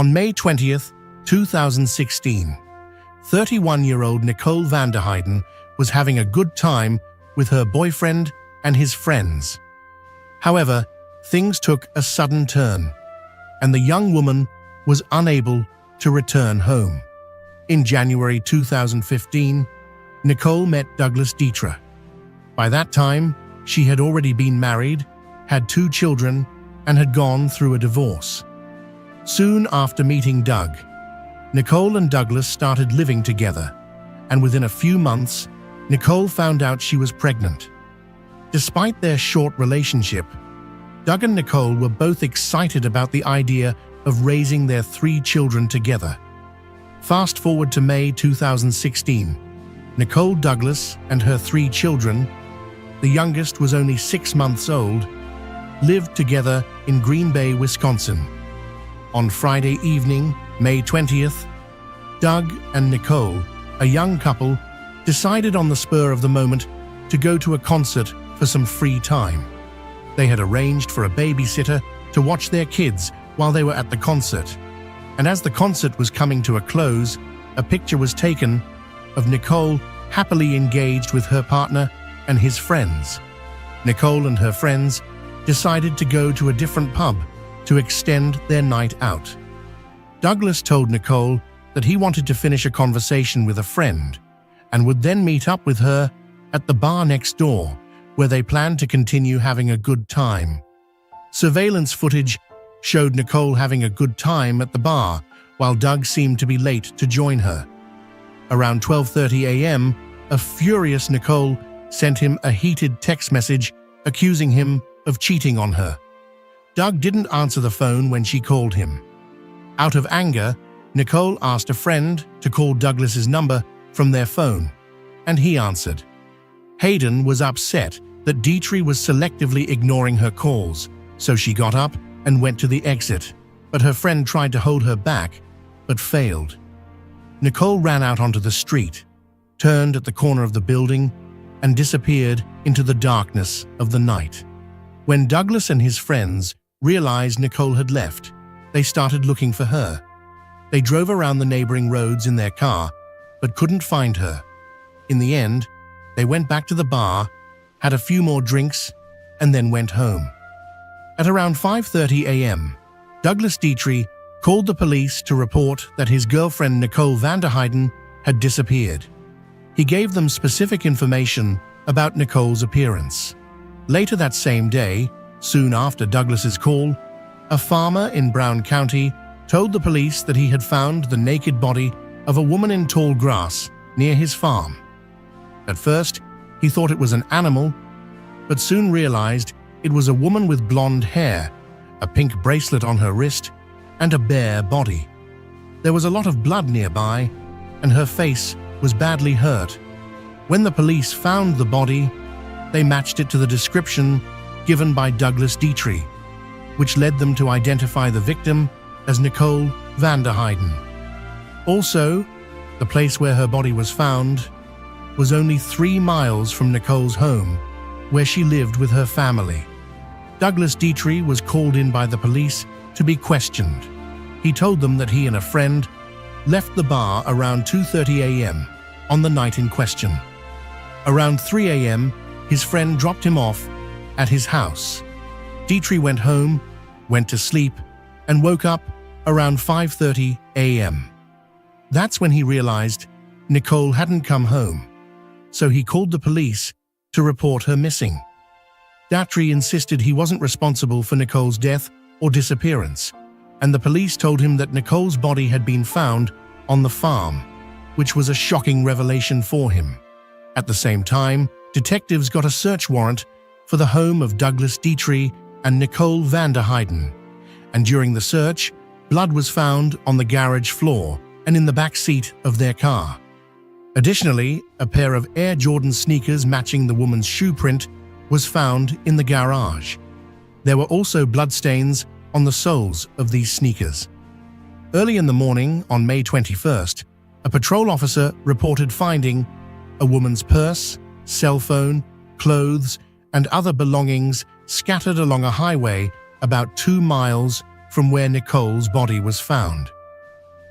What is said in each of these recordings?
On May 20th, 2016, 31-year-old Nicole van der Heijden was having a good time with her boyfriend and his friends. However, things took a sudden turn, and the young woman was unable to return home. In January 2015, Nicole met Douglas Dietrich. By that time, she had already been married, had 2 children, and had gone through a divorce. Soon after meeting Doug, Nicole and Douglas started living together, and within a few months, Nicole found out she was pregnant. Despite their short relationship, Doug and Nicole were both excited about the idea of raising their 3 children together. Fast forward to May 2016, Nicole Douglas and her 3 children, the youngest was only 6 months old, lived together in Green Bay, Wisconsin. On Friday evening, May 20th, Doug and Nicole, a young couple, decided on the spur of the moment to go to a concert for some free time. They had arranged for a babysitter to watch their kids while they were at the concert, and as the concert was coming to a close, a picture was taken of Nicole happily engaged with her partner and his friends. Nicole and her friends decided to go to a different pub to extend their night out. Douglas told Nicole that he wanted to finish a conversation with a friend and would then meet up with her at the bar next door, where they planned to continue having a good time. Surveillance footage showed Nicole having a good time at the bar, while Doug seemed to be late to join her. Around 12:30 a.m., a furious Nicole sent him a heated text message accusing him of cheating on her. Doug didn't answer the phone when she called him. Out of anger, Nicole asked a friend to call Douglas's number from their phone, and he answered. Hayden was upset that Dietrich was selectively ignoring her calls, so she got up and went to the exit, but her friend tried to hold her back, but failed. Nicole ran out onto the street, turned at the corner of the building, and disappeared into the darkness of the night. When Douglas and his friends realized Nicole had left, they started looking for her. They drove around the neighboring roads in their car, but couldn't find her. In the end, they went back to the bar, had a few more drinks, and then went home. At around 5:30 a.m., Douglas Dietrich called the police to report that his girlfriend Nicole van der Heijden had disappeared. He gave them specific information about Nicole's appearance. Later that same day, soon after Douglas's call, a farmer in Brown County told the police that he had found the naked body of a woman in tall grass near his farm. At first, he thought it was an animal, but soon realized it was a woman with blonde hair, a pink bracelet on her wrist, and a bare body. There was a lot of blood nearby, and her face was badly hurt. When the police found the body, they matched it to the description given by Douglas Dietrich, which led them to identify the victim as Nicole van der Heijden. Also, the place where her body was found was only 3 miles from Nicole's home, where she lived with her family. Douglas Dietrich was called in by the police to be questioned. He told them that he and a friend left the bar around 2:30 a.m. on the night in question. Around 3 a.m., his friend dropped him off at his house. Dietrich went home, went to sleep, and woke up around 5:30 a.m. That's when he realized Nicole hadn't come home, so he called the police to report her missing. Dietrich insisted he wasn't responsible for Nicole's death or disappearance, and the police told him that Nicole's body had been found on the farm, which was a shocking revelation for him. At the same time, detectives got a search warrant for the home of Douglas Dietrich and Nicole van der Heijden, and during the search, blood was found on the garage floor and in the back seat of their car. Additionally, a pair of Air Jordan sneakers matching the woman's shoe print was found in the garage. There were also bloodstains on the soles of these sneakers. Early in the morning, on May 21st, a patrol officer reported finding a woman's purse, cell phone, clothes, and other belongings scattered along a highway about 2 miles from where Nicole's body was found.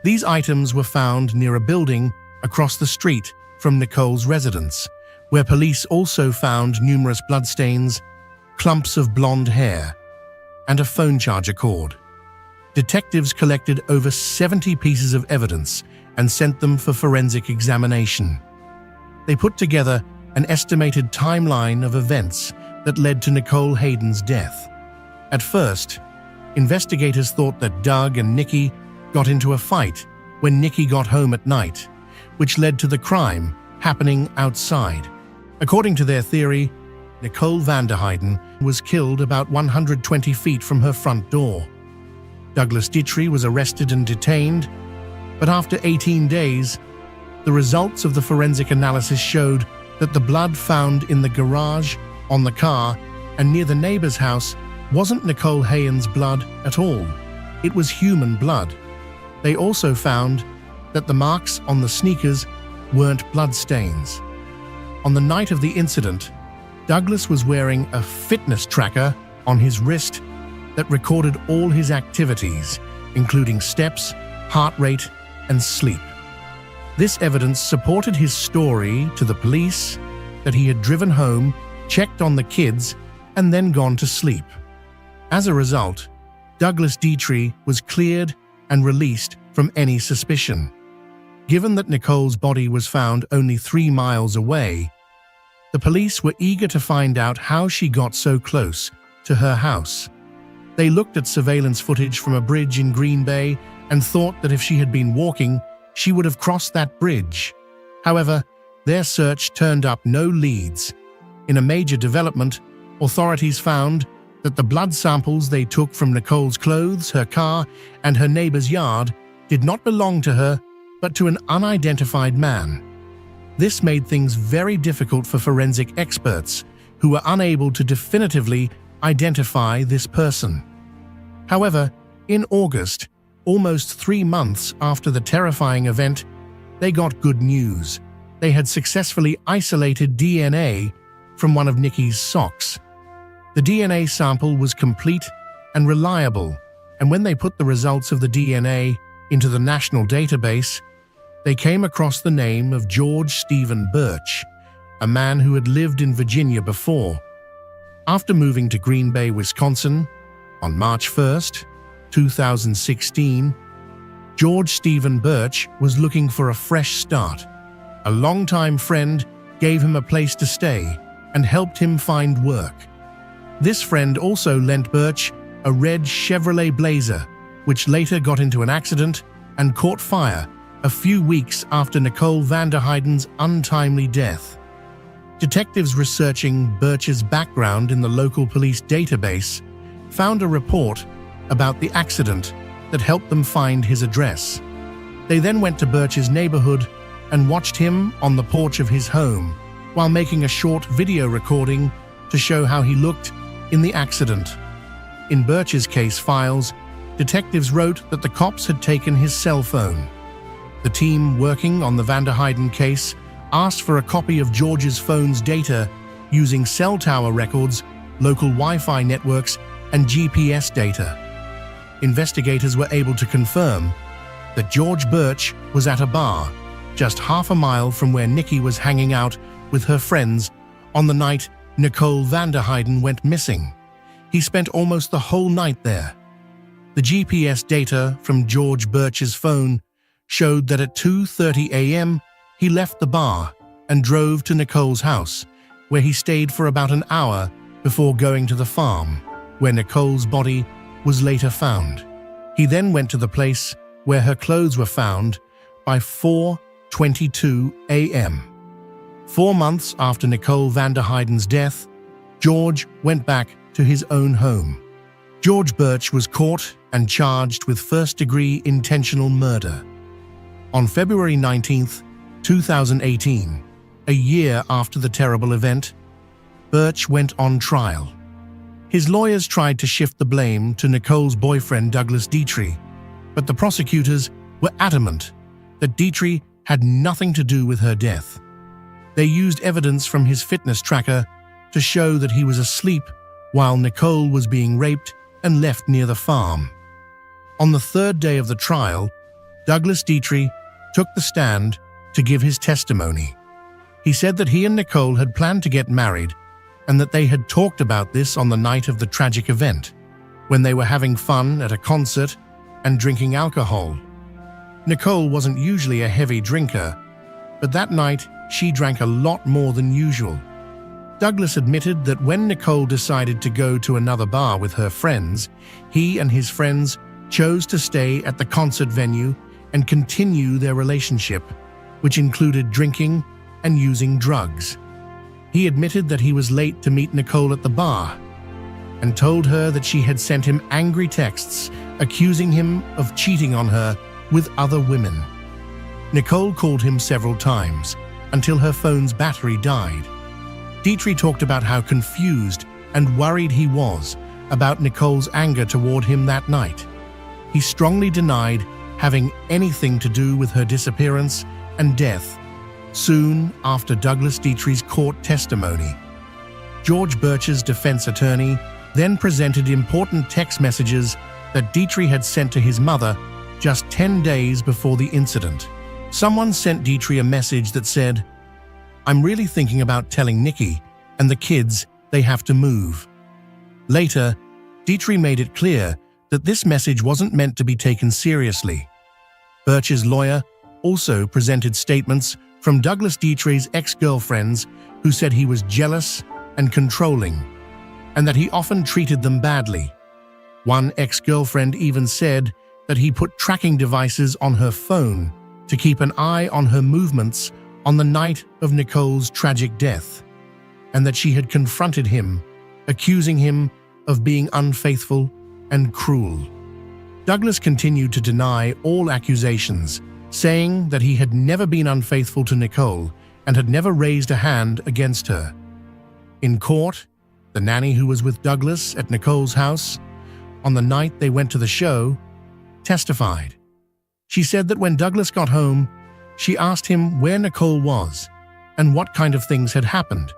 These items were found near a building across the street from Nicole's residence, where police also found numerous bloodstains, clumps of blonde hair, and a phone charger cord. Detectives collected over 70 pieces of evidence and sent them for forensic examination. They put together an estimated timeline of events that led to Nicole Hayden's death. At first, investigators thought that Doug and Nikki got into a fight when Nikki got home at night, which led to the crime happening outside. According to their theory, Nicole Vanderheiden was killed about 120 feet from her front door. Douglas Dietrich was arrested and detained, but after 18 days, the results of the forensic analysis showed that the blood found in the garage, on the car, and near the neighbor's house wasn't Nicole Hayden's blood at all. It was human blood. They also found that the marks on the sneakers weren't bloodstains. On the night of the incident, Douglas was wearing a fitness tracker on his wrist that recorded all his activities, including steps, heart rate, and sleep. This evidence supported his story to the police that he had driven home, checked on the kids, and then gone to sleep. As a result, Douglas Dietrich was cleared and released from any suspicion. Given that Nicole's body was found only 3 miles away, the police were eager to find out how she got so close to her house. They looked at surveillance footage from a bridge in Green Bay and thought that if she had been walking, she would have crossed that bridge. However, their search turned up no leads. In a major development, authorities found that the blood samples they took from Nicole's clothes, her car, and her neighbor's yard did not belong to her, but to an unidentified man. This made things very difficult for forensic experts, who were unable to definitively identify this person. However, in August, almost 3 months after the terrifying event, they got good news. They had successfully isolated DNA from one of Nikki's socks. The DNA sample was complete and reliable, and when they put the results of the DNA into the national database, they came across the name of George Stephen Birch, a man who had lived in Virginia before. After moving to Green Bay, Wisconsin, on March 1st, 2016, George Stephen Birch was looking for a fresh start. A longtime friend gave him a place to stay and helped him find work. This friend also lent Birch a red Chevrolet Blazer, which later got into an accident and caught fire a few weeks after Nicole Vanderheiden's untimely death. Detectives researching Birch's background in the local police database found a report about the accident that helped them find his address. They then went to Birch's neighborhood and watched him on the porch of his home while making a short video recording to show how he looked in the accident. In Birch's case files, detectives wrote that the cops had taken his cell phone. The team working on the Vanderheiden case asked for a copy of George's phone's data using cell tower records, local Wi-Fi networks, and GPS data. Investigators were able to confirm that George Birch was at a bar just half a mile from where Nikki was hanging out with her friends on the night Nicole Vanderheiden went missing. He spent almost the whole night there. The GPS data from George Birch's phone showed that at 2:30 a.m. he left the bar and drove to Nicole's house, where he stayed for about an hour before going to the farm, where Nicole's body was later found. He then went to the place where her clothes were found by 4:22 a.m. 4 months after Nicole Vanderheiden's death, George went back to his own home. George Birch was caught and charged with first-degree intentional murder. On February 19, 2018, a year after the terrible event, Birch went on trial. His lawyers tried to shift the blame to Nicole's boyfriend Douglas Dietrich, but the prosecutors were adamant that Dietrich had nothing to do with her death. They used evidence from his fitness tracker to show that he was asleep while Nicole was being raped and left near the farm. On the third day of the trial, Douglas Dietrich took the stand to give his testimony. He said that he and Nicole had planned to get married and that they had talked about this on the night of the tragic event, when they were having fun at a concert and drinking alcohol. Nicole wasn't usually a heavy drinker, but that night she drank a lot more than usual. Douglas admitted that when Nicole decided to go to another bar with her friends, he and his friends chose to stay at the concert venue and continue their relationship, which included drinking and using drugs. He admitted that he was late to meet Nicole at the bar and told her that she had sent him angry texts accusing him of cheating on her with other women. Nicole called him several times until her phone's battery died. Dietrich talked about how confused and worried he was about Nicole's anger toward him that night. He strongly denied having anything to do with her disappearance and death soon after Douglas Dietrich's court testimony. George Birch's defense attorney then presented important text messages that Dietrich had sent to his mother just 10 days before the incident. Someone sent Dietrich a message that said, "I'm really thinking about telling Nikki and the kids they have to move." Later, Dietrich made it clear that this message wasn't meant to be taken seriously. Birch's lawyer also presented statements from Douglas Dietrich's ex-girlfriends who said he was jealous and controlling, and that he often treated them badly. One ex-girlfriend even said that he put tracking devices on her phone to keep an eye on her movements on the night of Nicole's tragic death, and that she had confronted him, accusing him of being unfaithful and cruel. Douglas continued to deny all accusations, saying that he had never been unfaithful to Nicole and had never raised a hand against her. In court, the nanny who was with Douglas at Nicole's house on the night they went to the show testified. She said that when Douglas got home, she asked him where Nicole was and what kind of things had happened.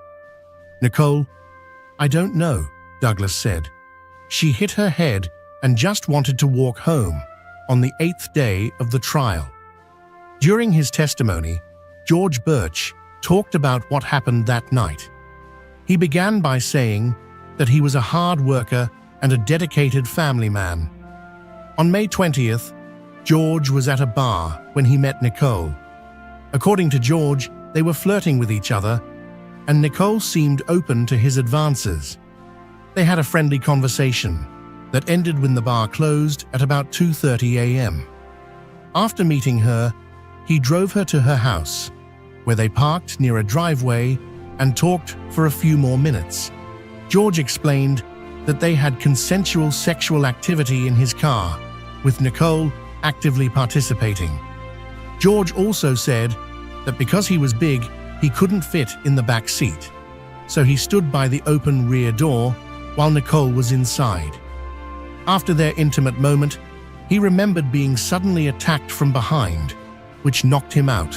"Nicole, I don't know," Douglas said. "She hit her head and just wanted to walk home on the 8th day of the trial." During his testimony, George Birch talked about what happened that night. He began by saying that he was a hard worker and a dedicated family man. On May 20th, George was at a bar when he met Nicole. According to George, they were flirting with each other, and Nicole seemed open to his advances. They had a friendly conversation that ended when the bar closed at about 2:30 a.m. After meeting her, he drove her to her house, where they parked near a driveway and talked for a few more minutes. George explained that they had consensual sexual activity in his car, with Nicole actively participating. George also said that because he was big, he couldn't fit in the back seat, so he stood by the open rear door while Nicole was inside. After their intimate moment, he remembered being suddenly attacked from behind, which knocked him out.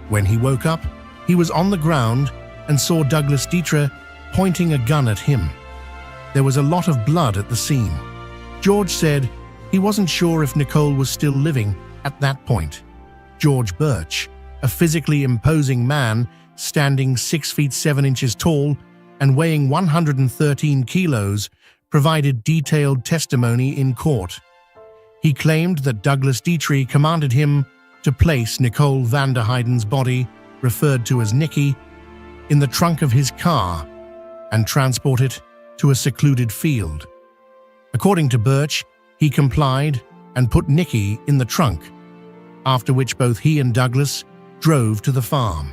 When he woke up, he was on the ground and saw Douglas Dietrich pointing a gun at him. There was a lot of blood at the scene. George said he wasn't sure if Nicole was still living at that point. George Birch, a physically imposing man standing 6 feet 7 inches tall and weighing 113 kilos, provided detailed testimony in court. He claimed that Douglas Dietrich commanded him to place Nicole van der Heiden's body, referred to as Nikki, in the trunk of his car and transport it to a secluded field. According to Birch, he complied and put Nikki in the trunk, after which both he and Douglas drove to the farm.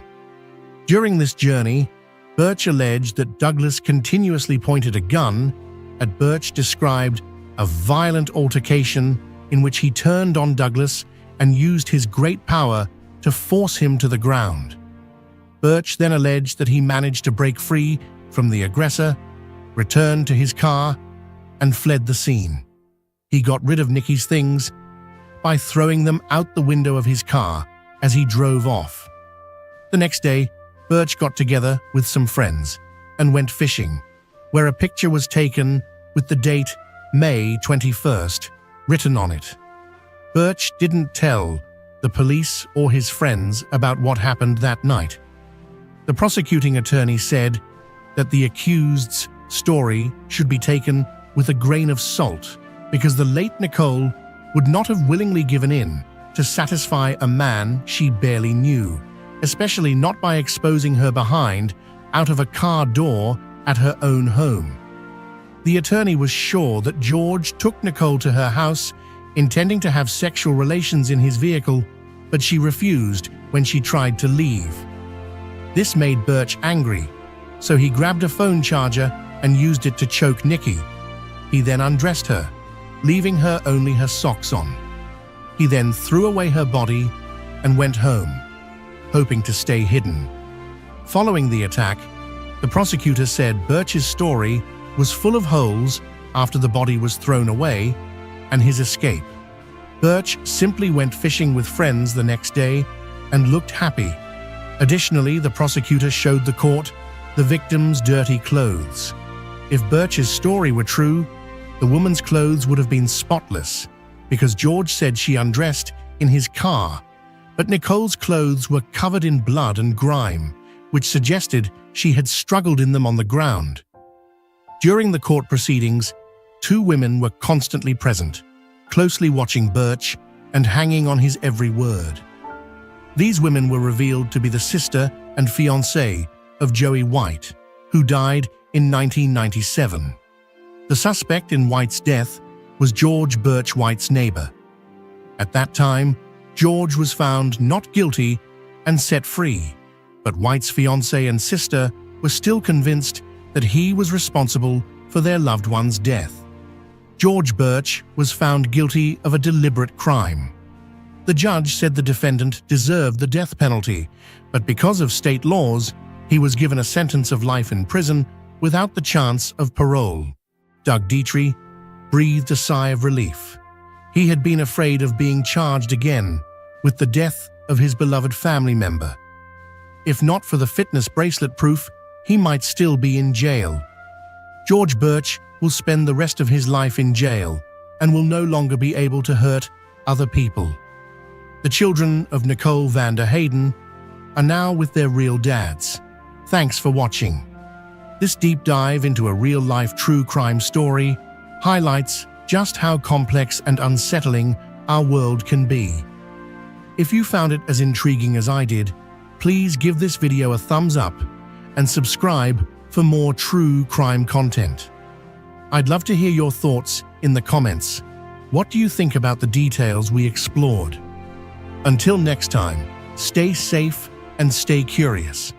During this journey, Birch alleged that Douglas continuously pointed a gun at Birch, described a violent altercation in which he turned on Douglas and used his great power to force him to the ground. Birch then alleged that he managed to break free from the aggressor, returned to his car, and fled the scene. He got rid of Nikki's things by throwing them out the window of his car as he drove off. The next day, Birch got together with some friends and went fishing, where a picture was taken with the date May 21st, written on it. Birch didn't tell the police or his friends about what happened that night. The prosecuting attorney said that the accused's story should be taken with a grain of salt because the late Nicole would not have willingly given in to satisfy a man she barely knew, especially not by exposing her behind out of a car door at her own home. The attorney was sure that George took Nicole to her house intending to have sexual relations in his vehicle, but she refused when she tried to leave. This made Birch angry, so he grabbed a phone charger and used it to choke Nikki. He then undressed her, leaving her only her socks on. He then threw away her body and went home, hoping to stay hidden. Following the attack, the prosecutor said Birch's story was full of holes after the body was thrown away and his escape. Birch simply went fishing with friends the next day and looked happy. Additionally, the prosecutor showed the court the victim's dirty clothes. If Birch's story were true, the woman's clothes would have been spotless because George said she undressed in his car, but Nicole's clothes were covered in blood and grime, which suggested she had struggled in them on the ground. During the court proceedings, two women were constantly present, closely watching Birch and hanging on his every word. These women were revealed to be the sister and fiancée of Joey White, who died in 1997. The suspect in White's death was George Birch White's neighbor. At that time, George was found not guilty and set free, but White's fiancée and sister were still convinced that he was responsible for their loved one's death. George Birch was found guilty of a deliberate crime. The judge said the defendant deserved the death penalty, but because of state laws, he was given a sentence of life in prison without the chance of parole. Doug Dietrich breathed a sigh of relief. He had been afraid of being charged again with the death of his beloved family member. If not for the fitness bracelet proof, he might still be in jail. George Birch will spend the rest of his life in jail and will no longer be able to hurt other people. The children of Nicole Vander Hayden are now with their real dads. Thanks for watching. This deep dive into a real-life true crime story highlights just how complex and unsettling our world can be. If you found it as intriguing as I did, please give this video a thumbs up and subscribe for more true crime content. I'd love to hear your thoughts in the comments. What do you think about the details we explored? Until next time, stay safe and stay curious.